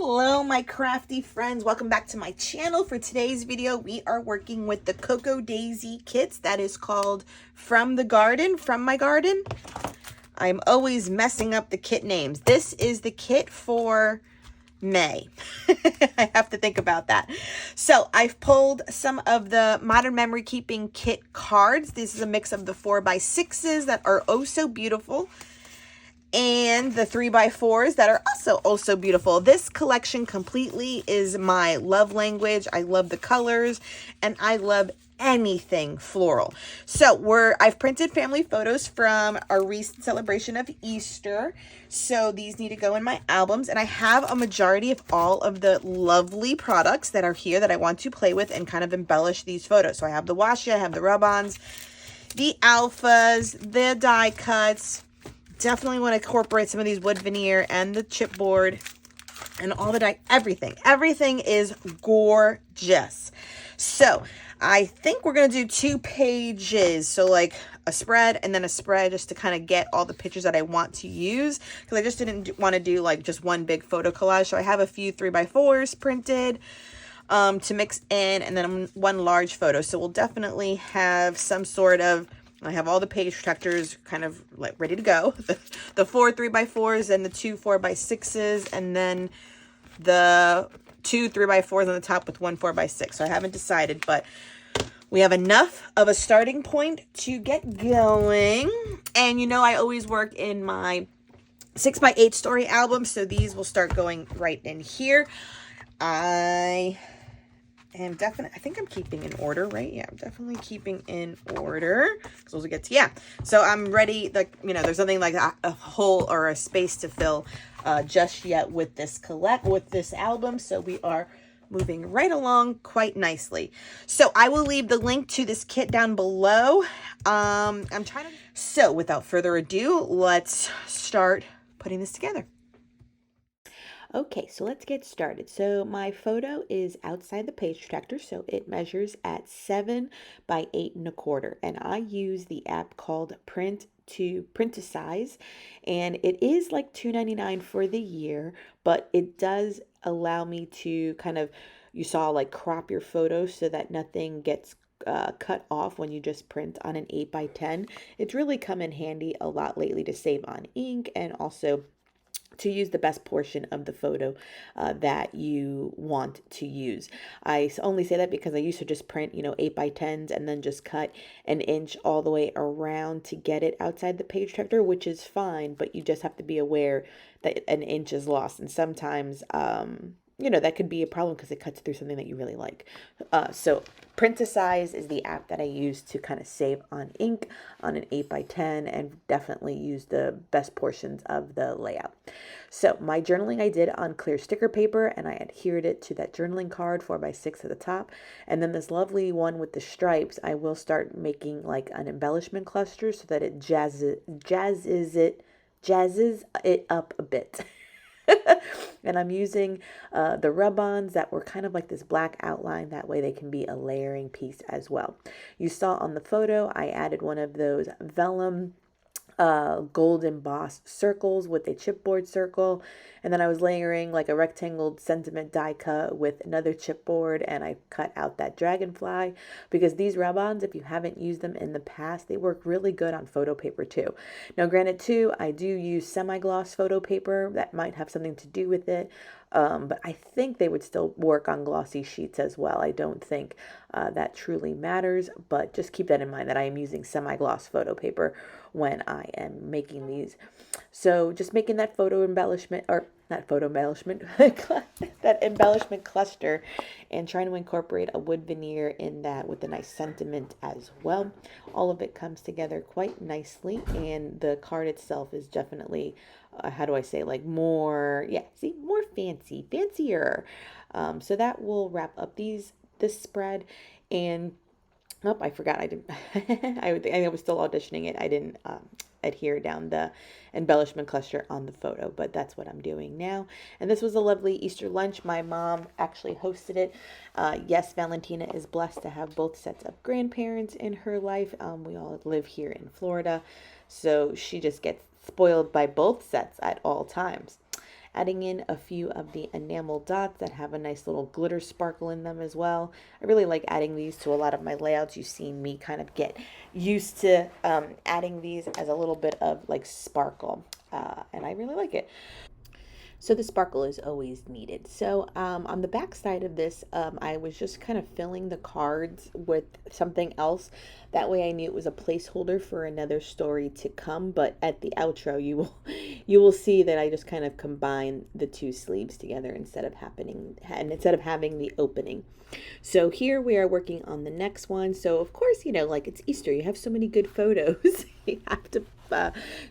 Hello my crafty friends, welcome back to my channel. For today's video we are working with the Cocoa Daisy kits that is called From the Garden, From My Garden. I'm always messing up the kit names. This is the kit for May. I have to think about that. So I've pulled some of the Modern Memory Keeping Kit cards. This is a mix of the 4x6s that are oh so beautiful and the 3x4s that are also beautiful. This collection completely is my love language. I love the colors and I love anything floral. So I've printed family photos from our recent celebration of Easter. So these need to go in my albums, and I have a majority of all of the lovely products that are here that I want to play with and kind of embellish these photos. So I have the washi, I have the rub-ons, the alphas, the die cuts. Definitely want to incorporate some of these wood veneer and the chipboard and all the die. Everything is gorgeous. So I think we're going to do 2 pages. So like a spread and then a spread, just to kind of get all the pictures that I want to use, because I just didn't want to do like just one big photo collage. So I have a few 3x4s printed to mix in, and then one large photo. So we'll definitely have some sort of, I have all the page protectors kind of like ready to go. The 4 3x4s and the 2 4x6s, and then the 2 3x4s on the top with 1 4x6. So I haven't decided, but we have enough of a starting point to get going. And you know, I always work in my 6x8 story album, so these will start going right in here. I think I'm keeping in order, right? Yeah, I'm definitely keeping in order. So we'll get to, yeah. So I'm ready. Like, you know, there's nothing like a hole or a space to fill just yet with this album. So we are moving right along quite nicely. So I will leave the link to this kit down below. So without further ado, let's start putting this together. Okay, so let's get started. So my photo is outside the page protector, so it measures at 7 by 8.25, and I use the app called Print to Size, and it is like $2.99 for the year, but it does allow me to kind of, you saw, like crop your photo so that nothing gets cut off when you just print on an 8x10. It's really come in handy a lot lately to save on ink, and also to use the best portion of the photo that you want to use. I only say that because I used to just print, 8x10s and then just cut an inch all the way around to get it outside the page protector, which is fine, but you just have to be aware that an inch is lost. And sometimes, that could be a problem because it cuts through something that you really like. So Print to Size is the app that I use to kind of save on ink on an 8x10 and definitely use the best portions of the layout. So my journaling I did on clear sticker paper, and I adhered it to that journaling card 4x6 at the top. And then this lovely one with the stripes, I will start making like an embellishment cluster so that it jazzes it up a bit. And I'm using the rub-ons that were kind of like this black outline. That way they can be a layering piece as well. You saw on the photo, I added one of those vellum gold embossed circles with a chipboard circle, and then I was layering like a rectangle sentiment die cut with another chipboard, and I cut out that dragonfly because these rub-ons, if you haven't used them in the past, they work really good on photo paper too. Now granted too, I do use semi-gloss photo paper. That might have something to do with it. But I think they would still work on glossy sheets as well. I don't think that truly matters, but just keep that in mind that I am using semi-gloss photo paper when I am making these. So just making that photo embellishment, or not photo embellishment, that embellishment cluster, and trying to incorporate a wood veneer in that with a nice sentiment as well. All of it comes together quite nicely, and the card itself is definitely how do I say, like more, yeah, see, more fancier. So that will wrap up this spread. And oh, I forgot, I didn't, I was still auditioning it. I didn't adhere down the embellishment cluster on the photo, but that's what I'm doing now. And this was a lovely Easter lunch. My mom actually hosted it. Yes, Valentina is blessed to have both sets of grandparents in her life. We all live here in Florida, so she just gets spoiled by both sets at all times. adding in a few of the enamel dots that have a nice little glitter sparkle in them as well. I really like adding these to a lot of my layouts. You've seen me kind of get used to adding these as a little bit of like sparkle, and I really like it. So the sparkle is always needed. So on the back side of this, I was just kind of filling the cards with something else. That way I knew it was a placeholder for another story to come. But at the outro, you will see that I just kind of combine the two sleeves together instead of having the opening. So here we are working on the next one. So of course, like it's Easter, you have so many good photos. You have to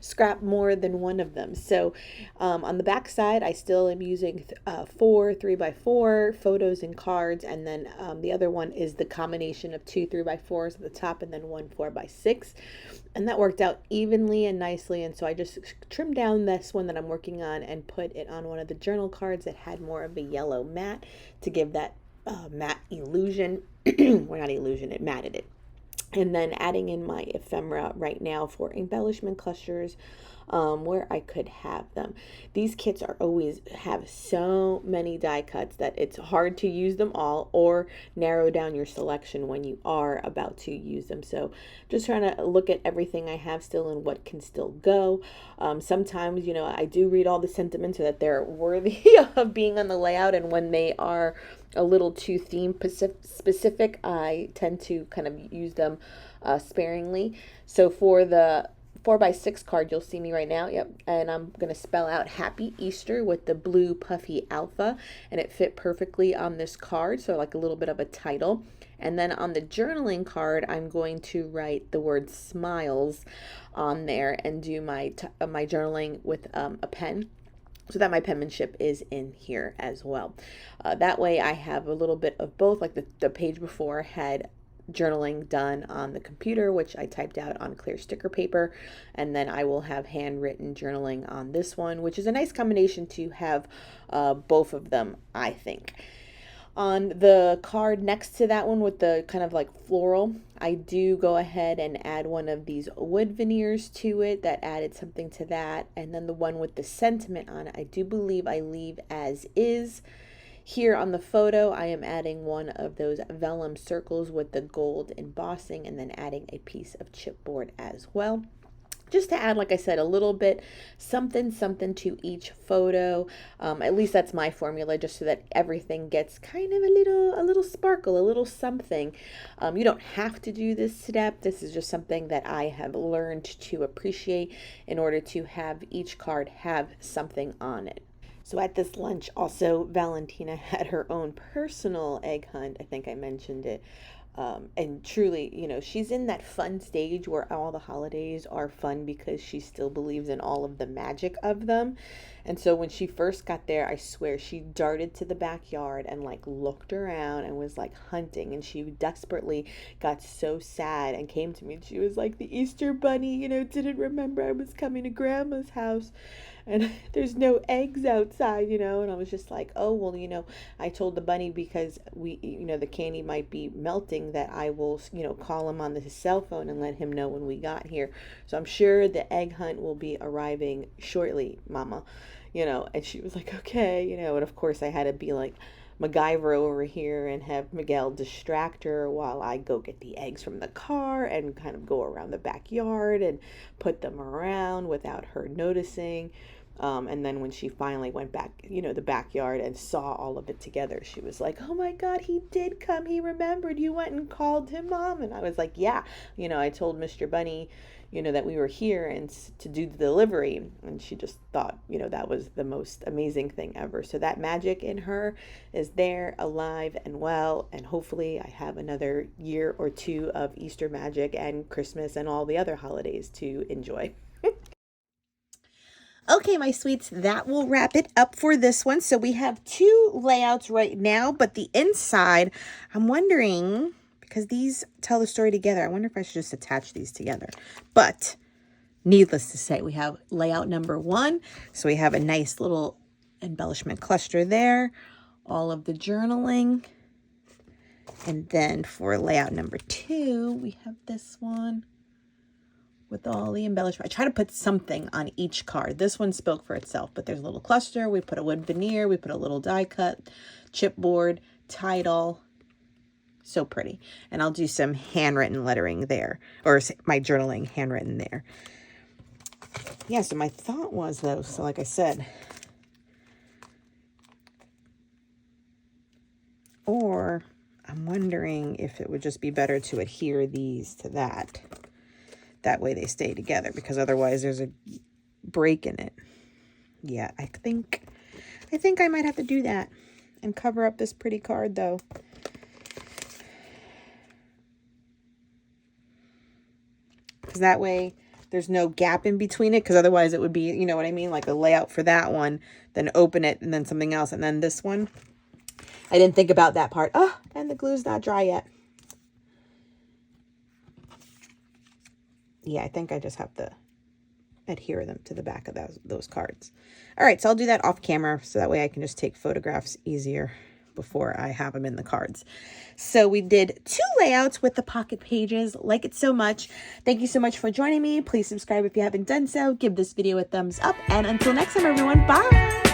scrap more than one of them. So on the back side, I still am using 4 3x4 photos and cards, and then the other one is the combination of 2 3x4s at the top and then 1 4x6, and that worked out evenly and nicely. And so I just trimmed down this one that I'm working on and put it on one of the journal cards that had more of a yellow matte to give that matte illusion. Well, not illusion, it matted it. And then adding in my ephemera right now for embellishment clusters, where I could have them. These kits always have so many die cuts that it's hard to use them all or narrow down your selection when you are about to use them. So just trying to look at everything I have still and what can still go. Sometimes, I do read all the sentiments so that they're worthy of being on the layout, and when they are a little too theme specific, I tend to kind of use them sparingly. So for the 4x6 card, you'll see me right now. Yep. And I'm going to spell out Happy Easter with the blue puffy alpha, and it fit perfectly on this card. So like a little bit of a title. And then on the journaling card, I'm going to write the word smiles on there and do my journaling with a pen, so that my penmanship is in here as well. That way I have a little bit of both. Like the page before had journaling done on the computer, which I typed out on clear sticker paper, and then I will have handwritten journaling on this one, which is a nice combination to have both of them, I think. On the card next to that one with the kind of like floral, I do go ahead and add one of these wood veneers to it that added something to that. And then the one with the sentiment on it, I do believe I leave as is. Here on the photo, I am adding one of those vellum circles with the gold embossing, and then adding a piece of chipboard as well, just to add, like I said, a little bit something to each photo. At least that's my formula, just so that everything gets kind of a little sparkle, a little something. You don't have to do this step. This is just something that I have learned to appreciate in order to have each card have something on it. So at this lunch, also, Valentina had her own personal egg hunt. I think I mentioned it. And truly, she's in that fun stage where all the holidays are fun because she still believes in all of the magic of them. And so when she first got there, I swear she darted to the backyard and like looked around and was like hunting. And she desperately got so sad and came to me, and she was like, the Easter bunny, didn't remember I was coming to grandma's house. And there's no eggs outside, and I was just like, oh, well, I told the bunny, because the candy might be melting, that I will, call him on his cell phone and let him know when we got here. So I'm sure the egg hunt will be arriving shortly, Mama, and she was like, okay, and of course I had to be like MacGyver over here and have Miguel distract her while I go get the eggs from the car and kind of go around the backyard and put them around without her noticing. And then when she finally went back, the backyard, and saw all of it together, she was like, oh my God, he did come. He remembered. You went and called him, Mom. And I was like, yeah, I told Mr. Bunny, that we were here and to do the delivery. And she just thought, that was the most amazing thing ever. So that magic in her is there, alive and well. And hopefully I have another year or two of Easter magic and Christmas and all the other holidays to enjoy. Okay, my sweets, that will wrap it up for this one. So we have 2 layouts right now, but the inside, I'm wondering, because these tell the story together, I wonder if I should just attach these together. But needless to say, we have layout number 1. So we have a nice little embellishment cluster there, all of the journaling. And then for layout number 2, we have this one with all the embellishment. I try to put something on each card. This one spoke for itself, but there's a little cluster. We put a wood veneer. We put a little die cut, chipboard, title. So pretty. And I'll do some handwritten lettering there, or my journaling handwritten there. Yeah, so my thought was, though, so like I said, or I'm wondering if it would just be better to adhere these to that. That way they stay together, because otherwise there's a break in it. Yeah, I think I might have to do that and cover up this pretty card, though. Because that way there's no gap in between it, because otherwise it would be, you know what I mean, like a layout for that one, then open it, and then something else, and then this one. I didn't think about that part. Oh, and the glue's not dry yet. Yeah, I think I just have to adhere them to the back of those cards. All right, so I'll do that off camera, so that way I can just take photographs easier before I have them in the cards. So we did 2 layouts with the pocket pages. Like it so much. Thank you so much for joining me. Please subscribe if you haven't done so. Give this video a thumbs up. And until next time, everyone, bye.